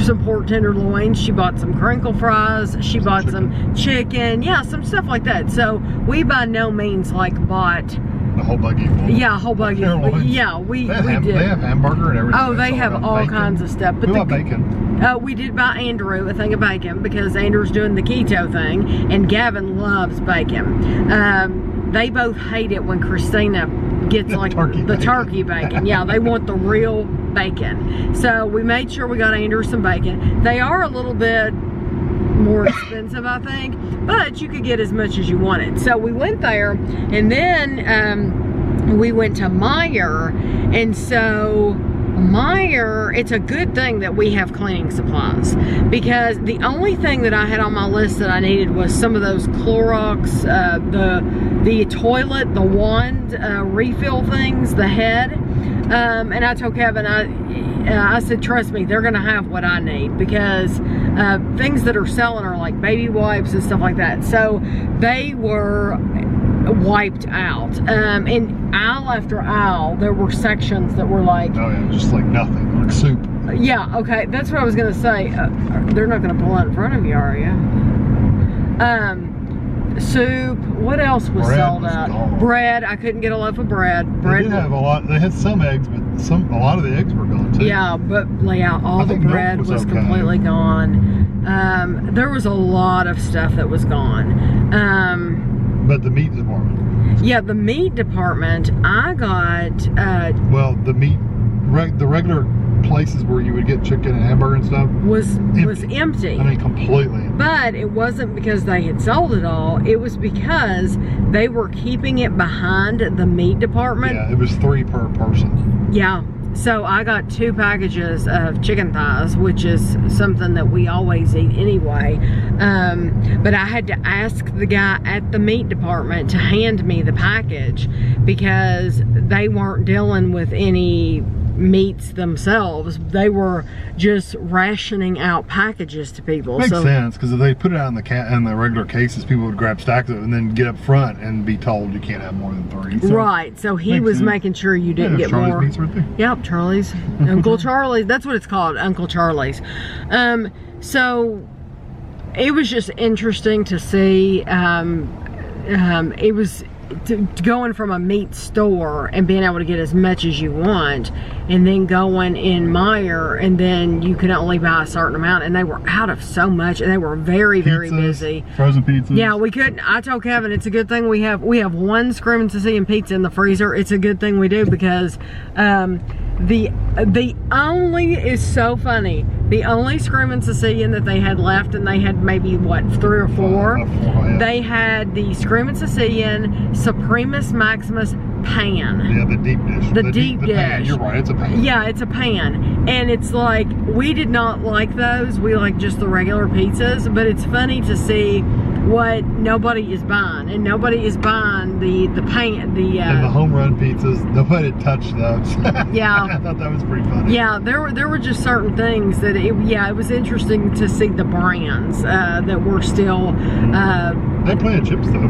some pork tenderloins. She bought some crinkle fries. She bought some chicken. Yeah, some stuff like that. So we by no means like bought a whole buggy full. Yeah, a whole buggy. Yeah, we did. They have hamburger and everything. Oh, they have all kinds of stuff. But we bought bacon. We did buy Andrew a thing of bacon because Andrew's doing the keto thing, and Gavin loves bacon. They both hate it when Christina gets like the turkey bacon. Yeah, they want the real bacon. So we made sure we got Andrew some bacon. They are a little bit more expensive, I think, but you could get as much as you wanted. So we went there, and then we went to Meijer, and so Meijer, it's a good thing that we have cleaning supplies, because the only thing that I had on my list that I needed was some of those Clorox, the toilet, the wand refill things, the head. And I told Kevin, I said, trust me, they're gonna have what I need, because things that are selling are like baby wipes and stuff like that. So they were wiped out. And aisle after aisle, there were sections that were like, oh yeah, just like nothing, like soup. Yeah, okay, that's what I was gonna say. They're not gonna pull out in front of you, are you? Soup. What else was sold out? Gone. Bread. I couldn't get a loaf of bread. They did have a lot. They had some eggs, but a lot of the eggs were gone too. Yeah, but all the bread was completely gone. There was a lot of stuff that was gone. But the meat department. Yeah, the meat department. I got. Well, the meat, the regular places where you would get chicken and hamburger and stuff was empty. I mean, completely. But it wasn't because they had sold it all. It was because they were keeping it behind the meat department. Yeah, it was 3 per person. Yeah. So I got 2 packages of chicken thighs, which is something that we always eat anyway. But I had to ask the guy at the meat department to hand me the package, because they weren't dealing with any meats themselves. They were just rationing out packages to people. Makes sense, because if they put it out in the regular cases, people would grab stacks of it and then get up front and be told you can't have more than 3. So right. So he was making sure you didn't get Charlie's more. Meats right there. Yep, Charlie's. Uncle Charlie's. That's what it's called, Uncle Charlie's. So it was just interesting to see. It was going from a meat store and being able to get as much as you want, and then going in Meijer, and then you can only buy a certain amount, and they were out of so much, and they were very busy. Frozen pizzas. Yeah, we couldn't. I told Kevin, it's a good thing we have 1 Screaming Sicilian pizza in the freezer. It's a good thing we do, because the only is so funny. The only Screaming Sicilian that they had left, and they had maybe what, 3 or 4. Yeah. They had the Screaming Sicilian Supremus Maximus pan. Yeah, the deep dish. The deep dish. Pan. You're right, it's a pan. Yeah, it's a pan, and it's like, we did not like those. We like just the regular pizzas. But it's funny to see what nobody is buying, and nobody is buying the pan, and the home run pizzas. Nobody touched those. Yeah, I thought that was pretty funny. Yeah, there were just certain things that it was interesting to see the brands that were still. They had plenty of chips though.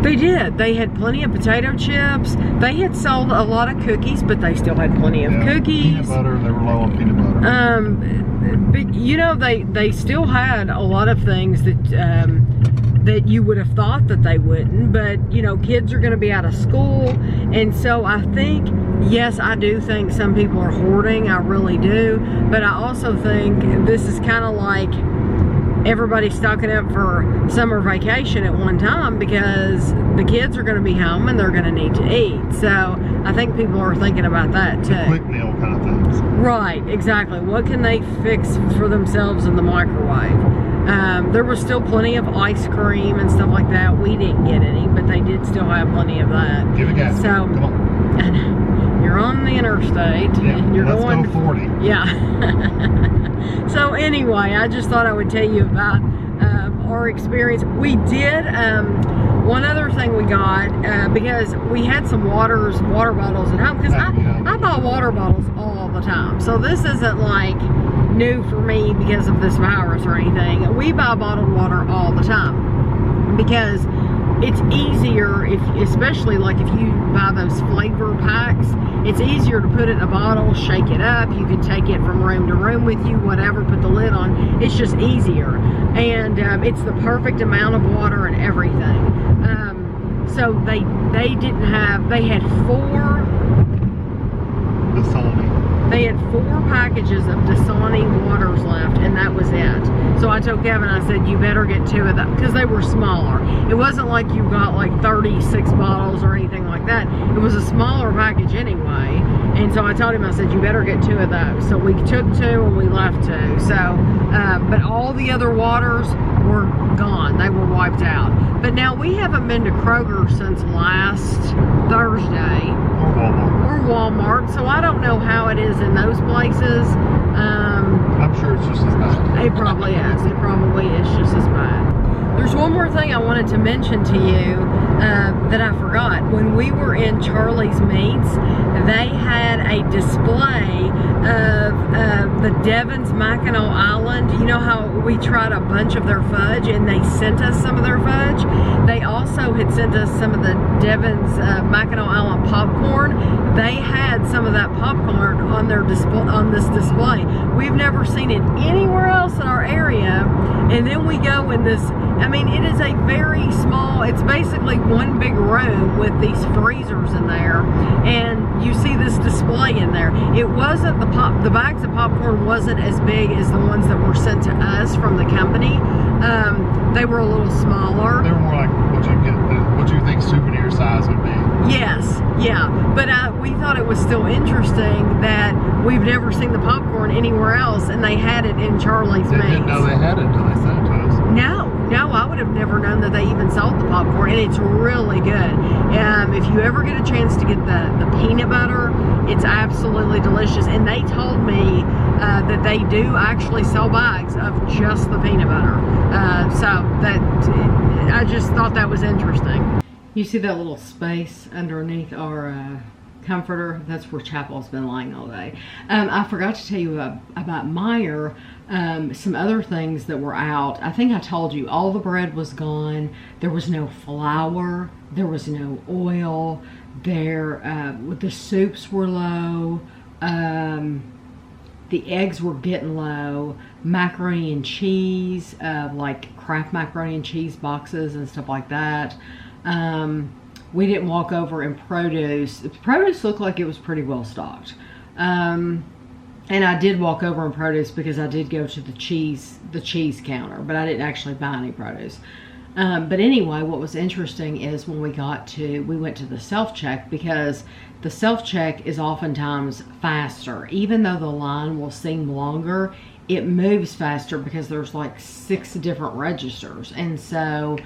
They did. They had plenty of potato chips. They had sold a lot of cookies, but they still had plenty of cookies. Peanut butter. They were low on peanut butter. But, they still had a lot of things that that you would have thought that they wouldn't, but you know, kids are going to be out of school, and so I think, yes, I do think some people are hoarding, I really do, but I also think this is kind of like everybody stocking up for summer vacation at one time, because the kids are going to be home and they're going to need to eat. So I think people are thinking about that too. Quick meal kind of things. Right, exactly. What can they fix for themselves in the microwave? There was still plenty of ice cream and stuff like that. We didn't get any, but they did still have plenty of that. Give it gas. So, come on. You're on the interstate. Yeah, You're let's going go 40. Yeah. So anyway, I just thought I would tell you about our experience. We did, one other thing we got, because we had some water bottles at home, because I buy water bottles all the time. So this isn't like new for me because of this virus or anything. We buy bottled water all the time because it's easier, especially like if you buy those flavor packs, it's easier to put it in a bottle, shake it up. You can take it from room to room with you, whatever, put the lid on. It's just easier. And it's the perfect amount of water and everything. So they had 4 packages of Dasani waters left, and that was it. So I told Kevin, I said, you better get 2 of them, because they were smaller. It wasn't like you got like 36 bottles or anything like that. It was a smaller package anyway. And so I told him, I said, you better get 2 of those. So we took 2 and we left 2. So, but all the other waters were gone. They were wiped out. But now we haven't been to Kroger since last Thursday. Or Walmart. So I don't know how it is in those places. I'm sure it's just as bad. It probably is. It probably is just as bad. There's one more thing I wanted to mention to you that I forgot. When we were in Charlie's Meats, they had a display of the Devon's Mackinac Island. You know how we tried a bunch of their fudge and they sent us some of their fudge? They also had sent us some of the Devon's Mackinac Island popcorn. They had some of that popcorn on their on this display. We've never seen it anywhere else in our area. And then we go in this, I mean, it is a very small, it's basically one big room with these freezers in there, and you see this display in there. It wasn't the bags of popcorn wasn't as big as the ones that were sent to us from the company. They were a little smaller. They were more like what you think souvenir size would be. Yes, yeah, but we thought it was still interesting that we've never seen the popcorn anywhere else, and they had it in Charlie's Meats. They didn't know they had it until they sent it to us. No, I would have never known that they even sold the popcorn, and it's really good. If you ever get a chance to get the peanut butter, it's absolutely delicious. And they told me that they do actually sell bags of just the peanut butter. So I just thought that was interesting. You see that little space underneath our comforter? That's where Chapel's been lying all day. I forgot to tell you about Meijer. Some other things that were out. I think I told you all the bread was gone. There was no flour. There was no oil. The soups were low. The eggs were getting low. Macaroni and cheese, like Kraft macaroni and cheese boxes and stuff like that. We didn't walk over in produce. The produce looked like it was pretty well stocked. And I did walk over in produce because I did go to the cheese counter, but I didn't actually buy any produce. But anyway, what was interesting is when we went to the self-check, because the self-check is oftentimes faster. Even though the line will seem longer, it moves faster because there's like 6 different registers. And so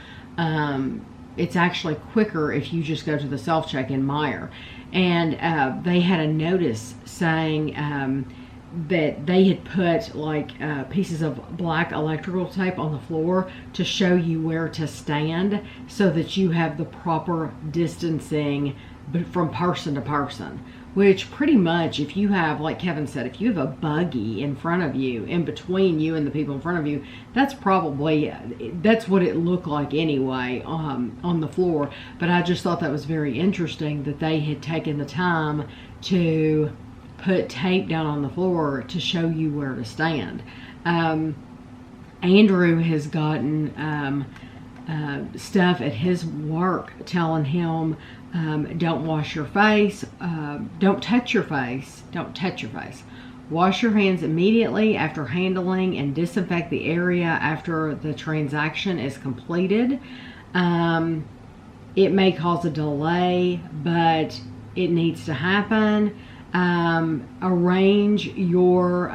it's actually quicker if you just go to the self-check in Meijer. And they had a notice saying that they had put like pieces of black electrical tape on the floor to show you where to stand so that you have the proper distancing from person to person. Which pretty much, if you have, like Kevin said, if you have a buggy in front of you, in between you and the people in front of you, that's what it looked like anyway on the floor. But I just thought that was very interesting that they had taken the time to put tape down on the floor to show you where to stand. Andrew has gotten stuff at his work telling him, don't wash your face, don't touch your face, don't touch your face. Wash your hands immediately after handling and disinfect the area after the transaction is completed. It may cause a delay, but it needs to happen. Arrange your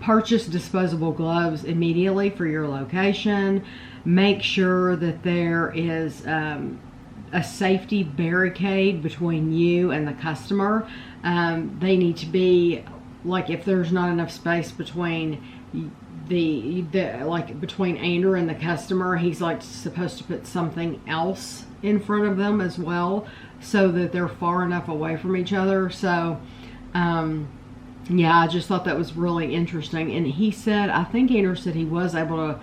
purchase disposable gloves immediately for your location. Make sure that there is a safety barricade between you and the customer. They need to be, like, if there's not enough space between between Andrew and the customer, he's like supposed to put something else in front of them as well, so that they're far enough away from each other. So yeah, I just thought that was really interesting. And he said, I think Andrew said he was able to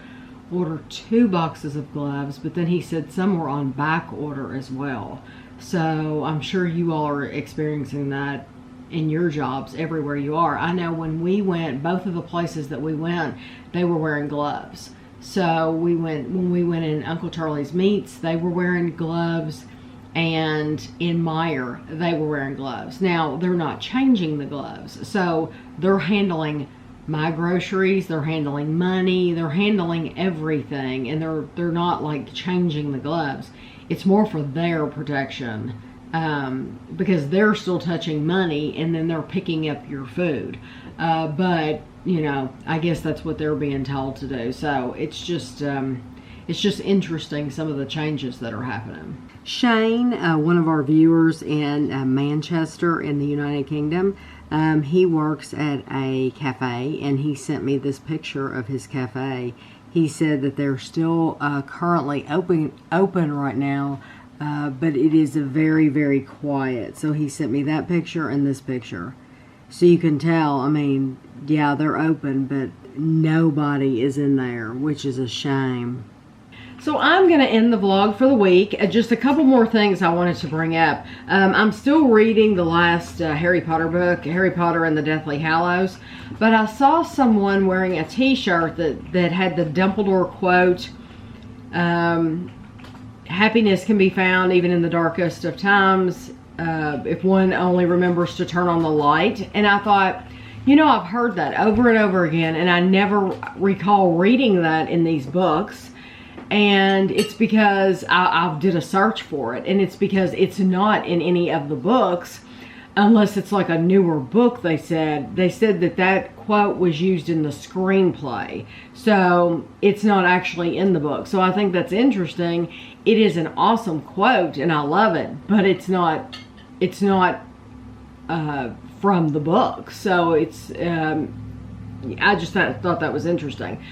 order 2 boxes of gloves, but then he said some were on back order as well. So I'm sure you all are experiencing that in your jobs everywhere you are. I know when we went, both of the places that we went, they were wearing gloves. So when we went in Uncle Charlie's Meats, they were wearing gloves, and in Meijer, they were wearing gloves. Now, they're not changing the gloves, so they're handling my groceries, they're handling money, they're handling everything, and they're not like changing the gloves. It's more for their protection, because they're still touching money, and then they're picking up your food. But you know, I guess that's what they're being told to do. So it's just interesting, some of the changes that are happening. Shane, one of our viewers in Manchester in the United Kingdom, he works at a cafe, and he sent me this picture of his cafe. He said that they're still currently open right now, but it is very, very quiet. So he sent me that picture and this picture. So you can tell, I mean, yeah, they're open, but nobody is in there, which is a shame. So I'm going to end the vlog for the week. Just a couple more things I wanted to bring up. I'm still reading the last Harry Potter book, Harry Potter and the Deathly Hallows. But I saw someone wearing a t-shirt that had the Dumbledore quote, happiness can be found even in the darkest of times, if one only remembers to turn on the light. And I thought, you know, I've heard that over and over again, and I never recall reading that in these books. And it's because I did a search for it, and it's because it's not in any of the books, unless it's like a newer book. They said that quote was used in the screenplay, so it's not actually in the book. So I think that's interesting. It is an awesome quote, and I love it, but it's not from the book. So it's I just thought that was interesting.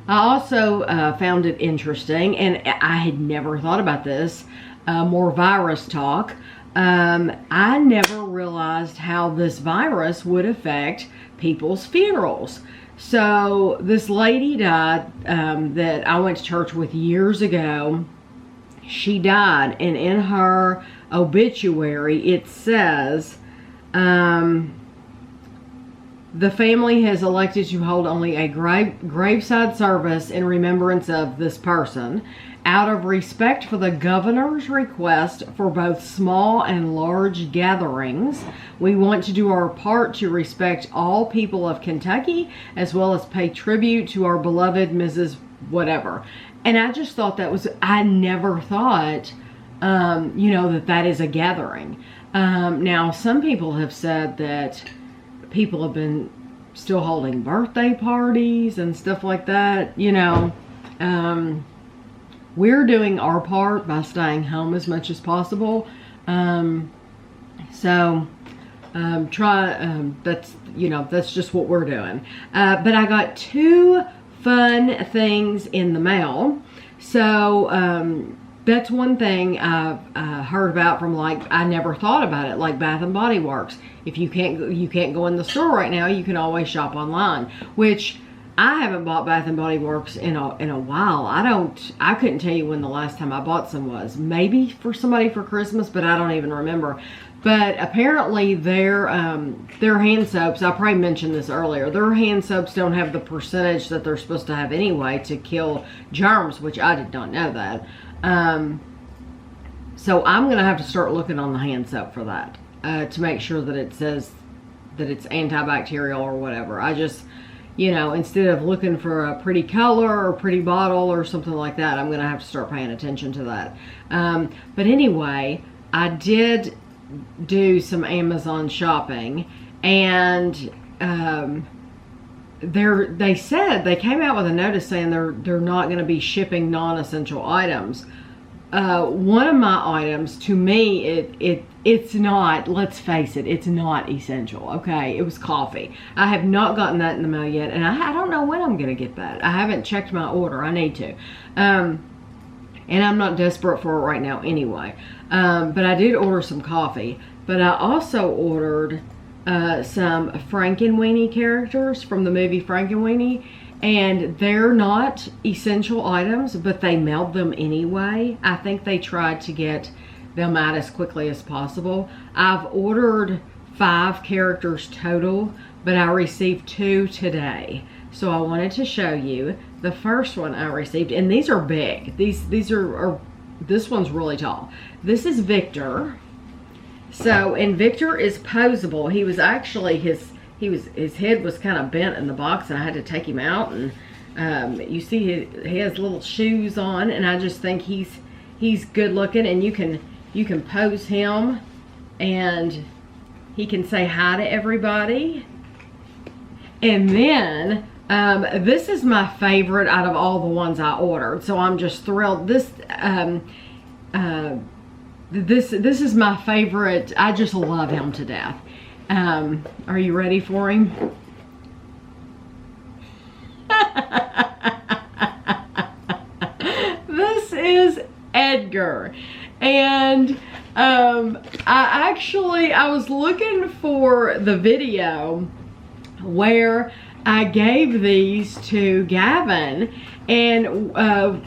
I also found it interesting, and I had never thought about this, more virus talk. I never realized how this virus would affect people's funerals. So this lady died that I went to church with years ago. She died, and in her obituary it says, the family has elected to hold only a graveside service in remembrance of this person. Out of respect for the governor's request for both small and large gatherings, we want to do our part to respect all people of Kentucky, as well as pay tribute to our beloved Mrs. Whatever. And I just thought that was, I never thought, you know, that is a gathering. Now, some people have said that people have been still holding birthday parties and stuff like that, you know. We're doing our part by staying home as much as possible. That's, you know, that's just what we're doing. But I got 2 fun things in the mail. So, that's one thing I've heard about from, like, I never thought about it, like Bath and Body Works. If you can't go in the store right now, you can always shop online, which I haven't bought Bath and Body Works in a while. I couldn't tell you when the last time I bought some was. Maybe for somebody for Christmas, but I don't even remember. But apparently their hand soaps, I probably mentioned this earlier, their hand soaps don't have the percentage that they're supposed to have anyway to kill germs, which I did not know that. So I'm going to have to start looking on the hand soap for that to make sure that it says that it's antibacterial or whatever. I just, you know, instead of looking for a pretty color or pretty bottle or something like that, I'm going to have to start paying attention to that. But anyway, I did do some Amazon shopping, and they said they came out with a notice saying they're not going to be shipping non-essential items. One of my items, to me, it's not, let's face it, it's not essential, okay? It was coffee. I have not gotten that in the mail yet, and I don't know when I'm going to get that. I haven't checked my order. I need to. And I'm not desperate for it right now anyway. But I did order some coffee. But I also ordered some Frankenweenie characters from the movie Frankenweenie. And they're not essential items, but they mailed them anyway. I think they tried to get them out as quickly as possible. I've ordered 5 characters total, but I received 2 today. So I wanted to show you the first one I received, and these are big. These are this one's really tall. This is Victor. So, and Victor is posable. He was actually, his head was kind of bent in the box, and I had to take him out, and you see he has little shoes on, and I just think he's good looking, and you can pose him, and he can say hi to everybody. And then this is my favorite out of all the ones I ordered, so I'm just thrilled. This is my favorite. I just love him to death. Are you ready for him? This is Edgar. And I was looking for the video where I gave these to Gavin, and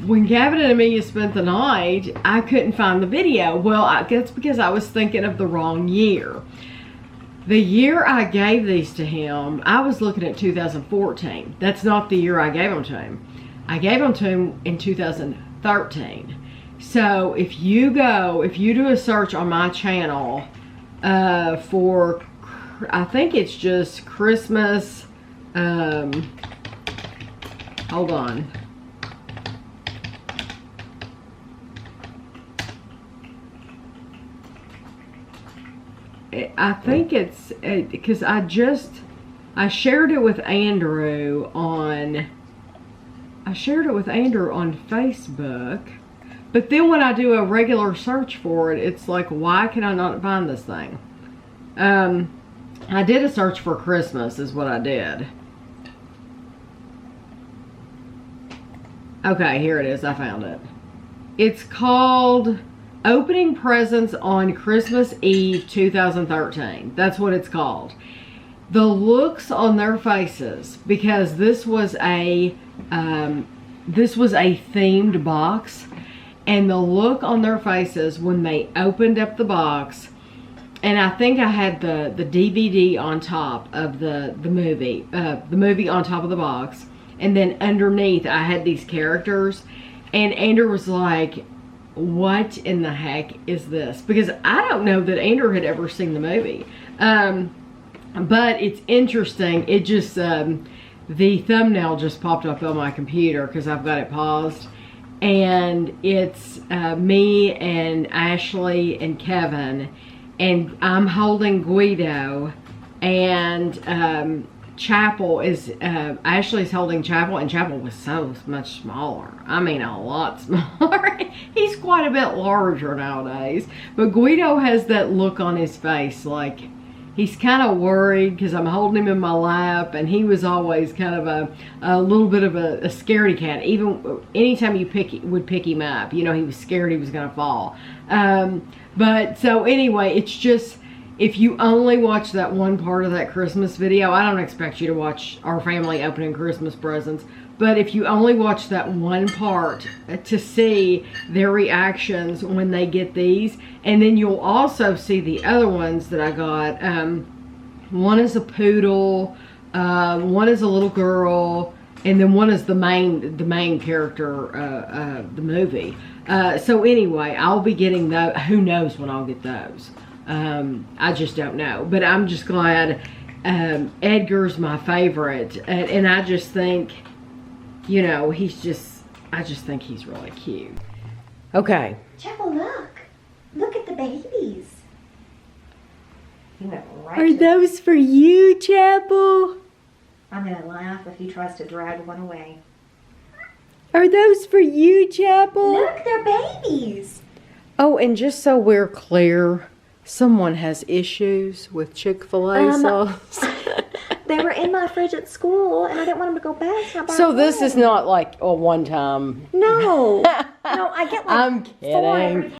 when Gavin and Amelia spent the night, I couldn't find the video. Well, that's because I was thinking of the wrong year. The year I gave these to him, I was looking at 2014. That's not the year I gave them to him. I gave them to him in 2013. So if you do a search on my channel for, I think it's just Christmas, hold on. I think it's because I shared it with Andrew on Facebook, but then when I do a regular search for it, it's like, why can I not find this thing? I did a search for Christmas is what I did. Okay, here it is. I found it. It's called Opening Presents on Christmas Eve 2013. That's what it's called. The looks on their faces, because this was a themed box, and the look on their faces when they opened up the box, and I think I had the DVD on top of the movie on top of the box, and then underneath I had these characters, and Andrew was like, what in the heck is this? Because I don't know that Andrew had ever seen the movie. But it's interesting. It just, the thumbnail just popped up on my computer because I've got it paused. And it's me and Ashley and Kevin. And I'm holding Guido. And Chapel is, Ashley's holding Chapel, and Chapel was so much smaller. I mean, a lot smaller. He's quite a bit larger nowadays. But Guido has that look on his face, like he's kind of worried because I'm holding him in my lap, and he was always kind of a little bit of a scaredy cat. Even anytime you would pick him up, you know, he was scared he was going to fall. But so anyway, it's just, if you only watch that one part of that Christmas video, I don't expect you to watch our family opening Christmas presents, but if you only watch that one part to see their reactions when they get these, and then you'll also see the other ones that I got. One is a poodle, one is a little girl, and then one is the main character of the movie. So anyway, I'll be getting those. Who knows when I'll get those? I just don't know. But I'm just glad Edgar's my favorite, and I just think, you know, I just think he's really cute. Okay. Chapel, look at the babies. You went right. Are those for you, Chapel? I'm gonna laugh if he tries to drag one away. Are those for you, Chapel? Look, they're babies. Oh, and just so we're clear, someone has issues with Chick-fil-A sauce. They were in my fridge at school, and I didn't want them to go bad. So this is not like a one-time. No, I get like I'm 4 every kidding.